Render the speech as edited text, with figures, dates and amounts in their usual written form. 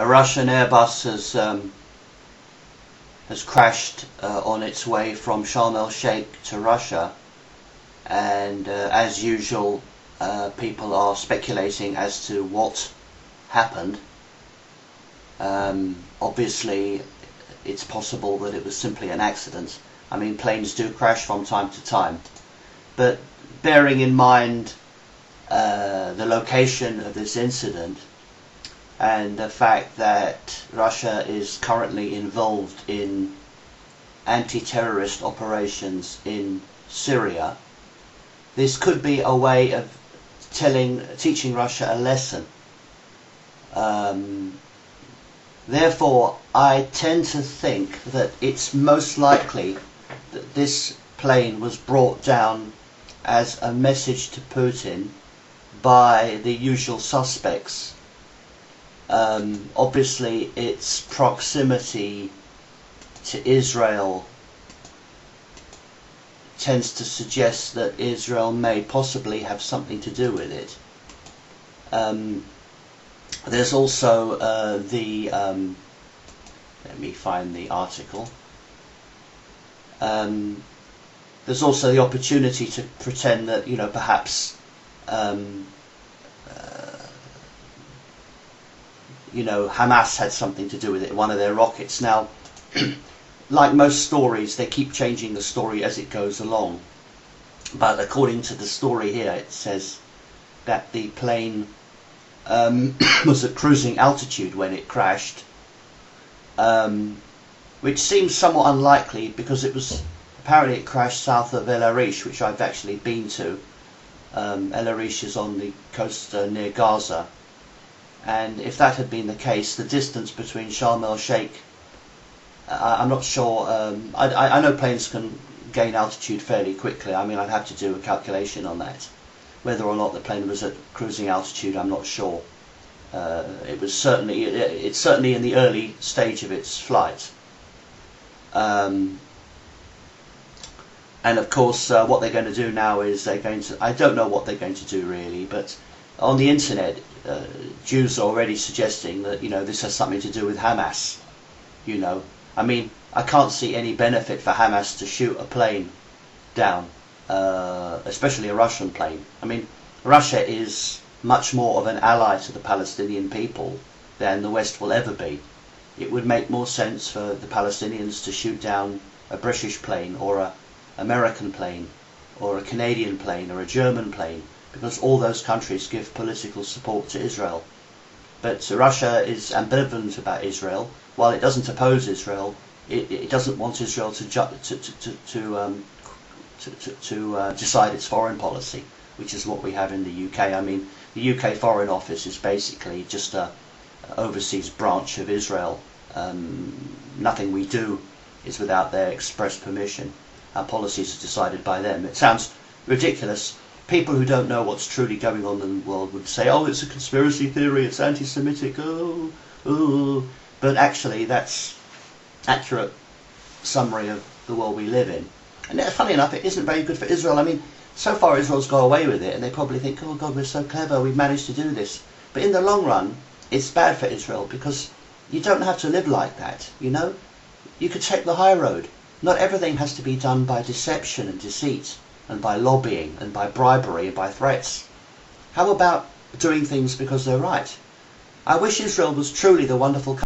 A Russian Airbus has crashed on its way from Sharm el-Sheikh to Russia, and as usual people are speculating as to what happened. Obviously it's possible that it was simply an accident. I mean, planes do crash from time to time, but bearing in mind the location of this incident and the fact that Russia is currently involved in anti-terrorist operations in Syria, this could be a way of teaching Russia a lesson. Therefore, I tend to think that it's most likely that this plane was brought down as a message to Putin by the usual suspects. Obviously, its proximity to Israel tends to suggest that Israel may possibly have something to do with it. There's also let me find the article. There's also the opportunity to pretend that, you know, perhaps you know, Hamas had something to do with it, one of their rockets. Now, like most stories, they keep changing the story as it goes along. But according to the story here, it says that the plane was at cruising altitude when it crashed, which seems somewhat unlikely because apparently it crashed south of El Arish, which I've actually been to. El Arish is on the coast near Gaza, and if that had been the case, the distance between Sharm el-Sheikh, I'm not sure. I know planes can gain altitude fairly quickly. I mean, I'd have to do a calculation on that. Whether or not the plane was at cruising altitude, I'm not sure. It's certainly in the early stage of its flight. And of course, what they're going to do now is I don't know what they're going to do really, but on the internet, Jews are already suggesting that, you know, this has something to do with Hamas. You know, I mean, I can't see any benefit for Hamas to shoot a plane down, especially a Russian plane. I mean, Russia is much more of an ally to the Palestinian people than the West will ever be. It would make more sense for the Palestinians to shoot down a British plane or a American plane or a Canadian plane or a German plane, because all those countries give political support to Israel. But Russia is ambivalent about Israel. While it doesn't oppose Israel, it doesn't want Israel to decide its foreign policy, which is what we have in the UK. I mean, the UK Foreign Office is basically just a overseas branch of Israel. Nothing we do is without their express permission. Our policies are decided by them. It sounds ridiculous. People who don't know what's truly going on in the world would say, oh, it's a conspiracy theory, it's anti-Semitic, oh. But actually that's accurate summary of the world we live in. And funny enough, it isn't very good for Israel. I mean, so far Israel's got away with it, and they probably think, oh God, we're so clever, we've managed to do this. But in the long run, it's bad for Israel, because you don't have to live like that, you know? You could take the high road. Not everything has to be done by deception and deceit, and by lobbying, and by bribery, and by threats. How about doing things because they're right? I wish Israel was truly the wonderful country